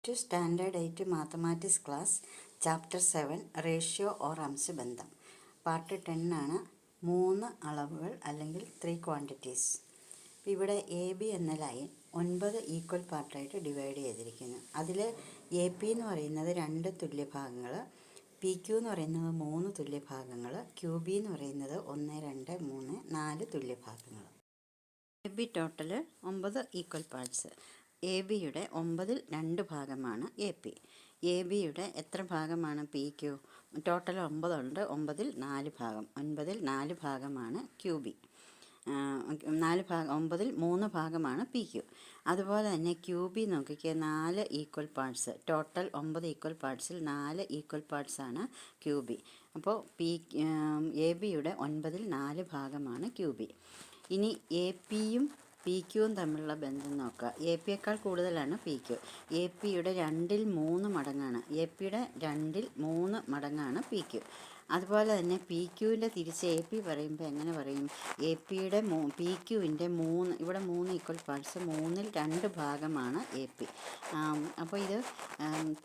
To standard 8 mathematics class chapter 7 ratio or അംശബന്ധം part 10 ആണ്. 3 അളവുകൾ അല്ലെങ്കിൽ 3 ക്വാണ്ടിറ്റീസ്. ഇവിടെ എ ബി എന്ന ലൈൻ 9 ഈക്വൽ പാർട്ടായിട്ട് ഡിവൈഡ് ചെയ്തിരിക്കുന്നു. അതിൽ എ പി എന്ന് പറയുന്നത് 2 തുല്യ ഭാഗങ്ങൾ, പി ക്യു എന്ന് പറയുന്നത് 3 തുല്യ ഭാഗങ്ങൾ, ക്യു ബി എന്ന് പറയുന്നത് 1, 2, 3, 4 തുല്യ ഭാഗങ്ങൾ. A B total 9 equal parts. A ബിയുടെ 9-ൽ 2 ഭാഗമാണ് എ പി. എ ബിയുടെ എത്ര ഭാഗമാണ് പി ക്യു? ടോട്ടൽ 9 ഉണ്ട്. 9-ൽ 4 ഭാഗം. 9-ൽ 4 ഭാഗമാണ് ക്യു ബി. 9-ൽ 3 ഭാഗമാണ് പി ക്യു. അതുപോലെ തന്നെ ക്യു ബി നോക്കിക്കുക, 4 ഈക്വൽ പാർട്സ്. ടോട്ടൽ 9 ഈക്വൽ പാർട്സിൽ 4 ഈക്വൽ പാർട്സാണ് ക്യു ബി. അപ്പോൾ എ ബിയുടെ 9-ൽ 4 ഭാഗമാണ് ക്യു ബി. ഇനി എ പിയും പി ക്യുവും തമ്മിലുള്ള ബന്ധം നോക്കുക. എ പിയേക്കാൾ കൂടുതലാണ് പി ക്യു. എ പിയുടെ 2-ൽ 3 മടങ്ങാണ്. എ പിയുടെ 2-ൽ 3 മടങ്ങാണ് പി ക്യു. അതുപോലെ തന്നെ പി ക്യുവിൻ്റെ തിരിച്ച് എ പി പറയുമ്പോൾ എങ്ങനെ പറയും? എ പിയുടെ പി ക്യുവിൻ്റെ 3, ഇവിടെ 3 ഈക്വൽ പാർട്സ്, 3-ൽ 2 ഭാഗമാണ് എ പി. അപ്പോൾ ഇത്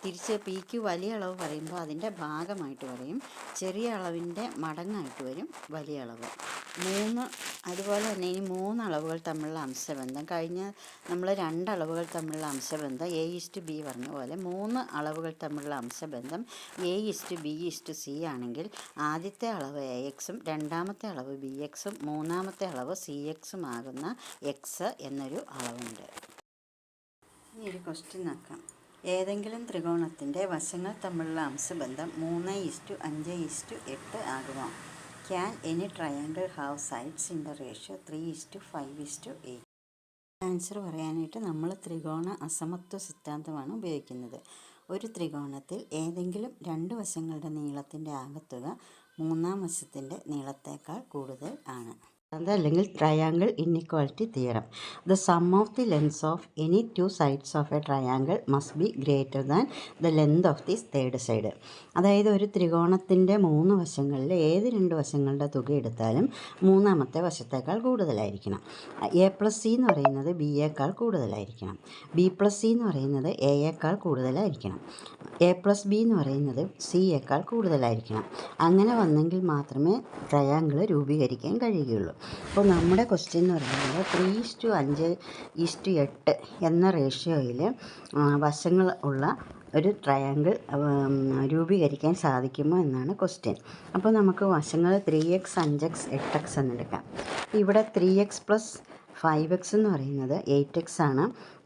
തിരിച്ച് പി ക്യു വലിയ അളവ് പറയുമ്പോൾ അതിൻ്റെ ഭാഗമായിട്ട് പറയും. ചെറിയ അളവിൻ്റെ മടങ്ങായിട്ട് വരും വലിയ അളവ്. അതുപോലെ തന്നെ ഇനി 3 അളവുകൾ തമ്മിലുള്ള അംശബന്ധം. കഴിഞ്ഞ നമ്മൾ 2 അളവുകൾ തമ്മിലുള്ള അംശബന്ധം A:B പറഞ്ഞ പോലെ 3 അളവുകൾ തമ്മിലുള്ള അംശബന്ധം A:B:C ആണെങ്കിൽ ആദ്യത്തെ അളവ് AXഉം രണ്ടാമത്തെ അളവ് BXഉം മൂന്നാമത്തെ അളവ് CXഉം ആകുന്ന X എന്നൊരു അളവുണ്ട്. ഇനി ഒരു ക്വസ്റ്റ്യൻ നോക്കാം. ഏതെങ്കിലും ത്രികോണത്തിൻ്റെ വശങ്ങൾ തമ്മിലുള്ള അംശബന്ധം 3:5:8 ആകുമോ? Can any triangle have sides in the ratio 3:5:8? Answer പറയാനായിട്ട് നമ്മൾ ത്രികോണ അസമത്വ സിദ്ധാന്തമാണ് ഉപയോഗിക്കുന്നത്. ഒരു ത്രികോണത്തിൽ ഏതെങ്കിലും 2 വശങ്ങളുടെ നീളത്തിൻ്റെ ആകെത്തുക 3-ാം വശത്തിൻ്റെ നീളത്തേക്കാൾ കൂടുതൽ ആണ്. അല്ലെങ്കിൽ triangle inequality theorem. The sum of the lengths of any 2 sides of A triangle must be greater than the length of the third side. അതായത് ഒരു ത്രികോണത്തിൻ്റെ 3 വശങ്ങളിൽ ഏത് 2 വശങ്ങളുടെ തുക എടുത്താലും 3-ാമത്തെ വശത്തേക്കാൾ കൂടുതലായിരിക്കണം. A+C എന്ന് പറയുന്നത് ബിയേക്കാൾ കൂടുതലായിരിക്കണം. B+C എന്ന് പറയുന്നത് എയേക്കാൾ കൂടുതലായിരിക്കണം. A+B എന്ന് പറയുന്നത് സിയേക്കാൾ കൂടുതലായിരിക്കണം. അങ്ങനെ വന്നെങ്കിൽ മാത്രമേ ട്രയാങ്കിൾ രൂപീകരിക്കാൻ കഴിയുകയുള്ളൂ. അപ്പോൾ നമ്മുടെ ക്വസ്റ്റ്യൻ എന്ന് പറയുന്നത് 3:5:8 എന്ന റേഷ്യോയിൽ വശങ്ങൾ ഉള്ള ഒരു ട്രയാങ്കിൾ രൂപീകരിക്കാൻ സാധിക്കുമോ എന്നാണ് ക്വസ്റ്റ്യൻ. അപ്പോൾ നമുക്ക് വശങ്ങൾ 3x, 5x, 8x എന്നെടുക്കാം. ഇവിടെ 3x + 5x എന്ന് പറയുന്നത് 8x ആണ്.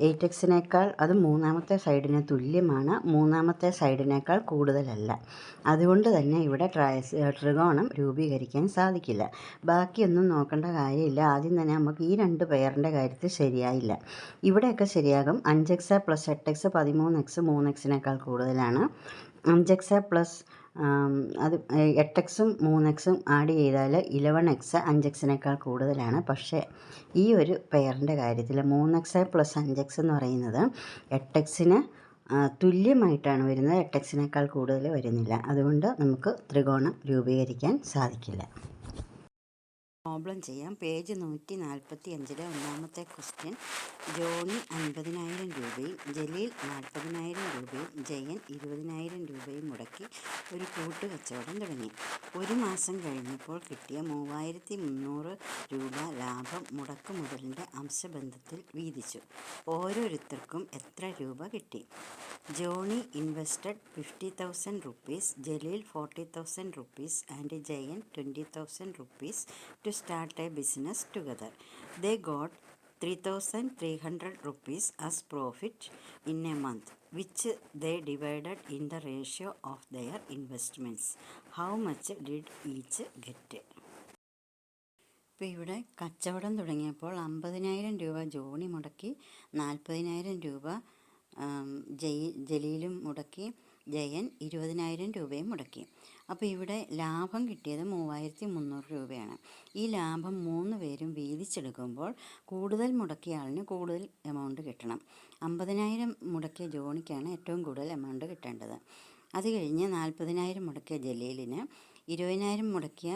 8xനേക്കാൾ അത് 3-ാമത്തെ സൈഡിന് തുല്യമാണ്. 3-ാമത്തെ സൈഡിനേക്കാൾ കൂടുതലല്ല. അതുകൊണ്ട് തന്നെ ഇവിടെ ത്രികോണം രൂപീകരിക്കാൻ സാധിക്കില്ല. ബാക്കിയൊന്നും നോക്കേണ്ട കാര്യമില്ല. ആദ്യം തന്നെ നമുക്ക് ഈ 2 പെയറിൻ്റെ കാര്യത്തിൽ ശരിയായില്ല. ഇവിടെയൊക്കെ ശരിയാകും. 5x + 8x 13x 3xനേക്കാൾ കൂടുതലാണ്. 5x + 8xഉം 3xഉം ആഡ് ചെയ്താൽ 11x 5xനേക്കാൾ കൂടുതലാണ്. പക്ഷേ ഈ ഒരു പെയറിൻ്റെ കാര്യത്തിൽ 3x + 5x എന്ന് പറയുന്നത് 8xന് തുല്യമായിട്ടാണ് വരുന്നത്. 8xനേക്കാൾ കൂടുതൽ വരുന്നില്ല. അതുകൊണ്ട് നമുക്ക് ത്രികോണം രൂപീകരിക്കാൻ സാധിക്കില്ല. പ്രോബ്ലം ചെയ്യാം. പേജ് 145-ലെ 1-ാമത്തെ ക്വസ്റ്റ്യൻ. ജോണി 50,000 രൂപയും ജലീൽ 40,000 രൂപയും ജയൻ 20,000 രൂപയും മുടക്കി ഒരു കൂട്ടുകച്ചവടം തുടങ്ങി. ഒരു മാസം കഴിഞ്ഞപ്പോൾ കിട്ടിയ 3,300 രൂപ ലാഭം മുടക്കുമുതലിൻ്റെ അംശബന്ധത്തിൽ വീതിച്ചു. ഓരോരുത്തർക്കും എത്ര രൂപ കിട്ടി? Johnny invested 50,000 rupees, Jaleel 40,000 rupees and Jayan 20,000 rupees to start a business together. They got 3,300 rupees as profit in a month, which they divided in the ratio of their investments. How much did each get? ഇപ്പോൾ ഇവിടെ കച്ചവടം തുടങ്ങിയപ്പോൾ 50,000 രൂപ Johnny മുടക്കി, 40,000 രൂപ ജലീലും മുടക്കി, ജയൻ 20,000 രൂപയും മുടക്കി. അപ്പോൾ ഇവിടെ ലാഭം കിട്ടിയത് 3,300 രൂപയാണ്. ഈ ലാഭം 3 പേരും വീതിച്ചെടുക്കുമ്പോൾ കൂടുതൽ മുടക്കിയ ആളിന് കൂടുതൽ എമൗണ്ട് കിട്ടണം. 50,000 മുടക്കിയ ജോണിക്കാണ് ഏറ്റവും കൂടുതൽ എമൗണ്ട് കിട്ടേണ്ടത്. അത് കഴിഞ്ഞ് 40,000 മുടക്കിയ ജലീലിന് 20,000 മുടക്കിയ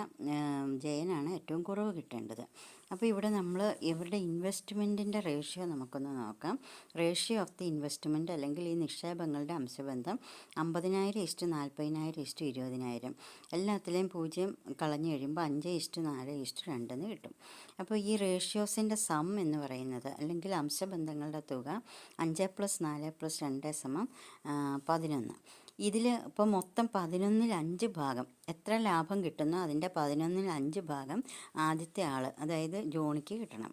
ജയനാണ് ഏറ്റവും കുറവ് കിട്ടേണ്ടത്. അപ്പോൾ ഇവിടെ നമ്മൾ ഇവരുടെ ഇൻവെസ്റ്റ്മെൻറ്റിൻ്റെ റേഷ്യോ നമുക്കൊന്ന് നോക്കാം. റേഷ്യോ ഓഫ് ദി ഇൻവെസ്റ്റ്മെൻറ്റ് അല്ലെങ്കിൽ ഈ നിക്ഷേപങ്ങളുടെ അംശബന്ധം 50,000:40,000:20,000. എല്ലാത്തിലെയും 0 കളഞ്ഞു കഴിയുമ്പോൾ 5:4:2 എന്ന് കിട്ടും. അപ്പോൾ ഈ റേഷ്യോസിൻ്റെ സം എന്ന് പറയുന്നത് അല്ലെങ്കിൽ അംശബന്ധങ്ങളുടെ തുക 5+4+2 11. ഇതിൽ ഇപ്പോൾ മൊത്തം 11/5 ഭാഗം എത്ര ലാഭം കിട്ടുന്നോ അതിൻ്റെ 11/5 ഭാഗം ആദ്യത്തെ ആൾ, അതായത് ജോണിക്ക് കിട്ടണം.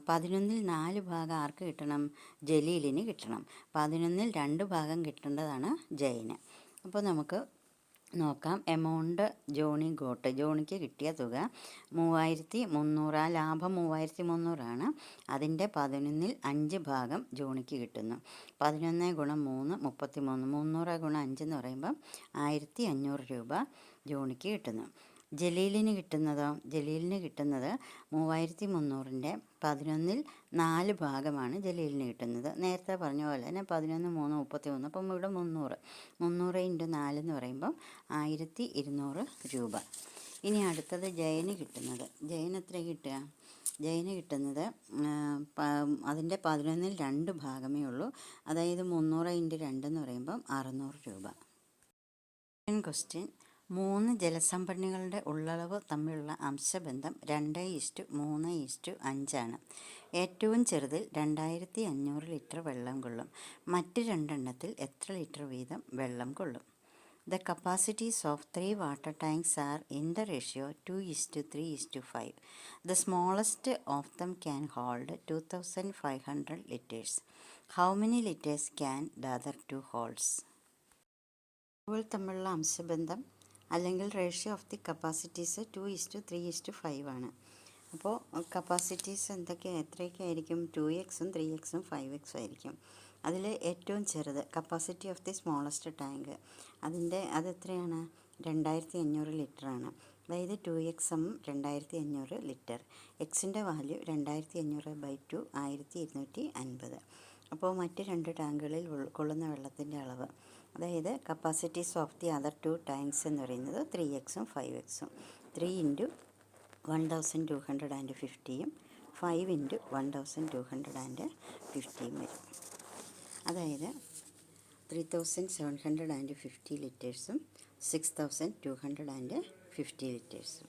11/4 ഭാഗം ആർക്ക് കിട്ടണം? ജലീലിന് കിട്ടണം. 11/2 ഭാഗം കിട്ടേണ്ടതാണ് ജയന്. അപ്പോൾ നമുക്ക് നോക്കാം. എമൗണ്ട് ജോണി ഗോട്ട്, ജോണിക്ക് കിട്ടിയ തുക 3,300. ആ ലാഭം 3,300 അതിൻ്റെ 11/5 ഭാഗം ജോണിക്ക് കിട്ടുന്നു. 11 × 3 33. 300 × 5 എന്ന് പറയുമ്പം 1,500 രൂപ ജോണിക്ക് കിട്ടുന്നു. ജലീലിന് കിട്ടുന്നത് 3,300-ൻ്റെ 11/4 ഭാഗമാണ് ജലീലിന് കിട്ടുന്നത്. നേരത്തെ പറഞ്ഞ പോലെ തന്നെ 11, 3, 33. അപ്പം ഇവിടെ 300 × 4 എന്ന് പറയുമ്പം 1,200 രൂപ. ഇനി അടുത്തത് ജയന് കിട്ടുന്നത്. ജയന് എത്ര കിട്ടുക? ജയന് കിട്ടുന്നത് അതിൻ്റെ 11/2 ഭാഗമേ ഉള്ളൂ. അതായത് 300 × 2 എന്ന് പറയുമ്പം 600 രൂപ. ക്വസ്റ്റ്യൻ: 3 ജലസംഭരണികളുടെ ഉള്ളളവ് തമ്മിലുള്ള അംശബന്ധം 2:3:5 ഏറ്റവും ചെറുതിൽ 2,500 ലിറ്റർ വെള്ളം കൊള്ളും. മറ്റ് രണ്ടെണ്ണത്തിൽ എത്ര ലിറ്റർ വീതം വെള്ളം കൊള്ളും? The capacities of 3 water tanks are in the ratio 2:3:5. The smallest of them can hold 2,500 liters. How many liters can the other two holds? ഇവൾ തമ്മിലുള്ള അംശബന്ധം അല്ലെങ്കിൽ റേഷ്യോ ഓഫ് ദി കപ്പാസിറ്റീസ് 2:3:5 അപ്പോൾ കപ്പാസിറ്റീസ് എത്രയൊക്കെ ആയിരിക്കും? 2x, 3x, 5x ആയിരിക്കും. അതിൽ ഏറ്റവും ചെറുത് capacity of the smallest tank അതെത്രയാണ്? 2,500 ലിറ്ററാണ്. അതായത് 2x 2,500 ലിറ്റർ. എക്സിൻ്റെ വാല്യൂ 2,500/2 1,250. അപ്പോൾ മറ്റ് 2 ടാങ്കുകളിൽ കൊള്ളുന്ന വെള്ളത്തിൻ്റെ അളവ്, അതായത് capacities of the other 2 tanks എന്ന് പറയുന്നത് 3x, 5x. 3 × 1,250 5 × 1,250 വരും. അതായത് 3,750 ലിറ്റേഴ്സും 6,250 ലിറ്റേഴ്സും.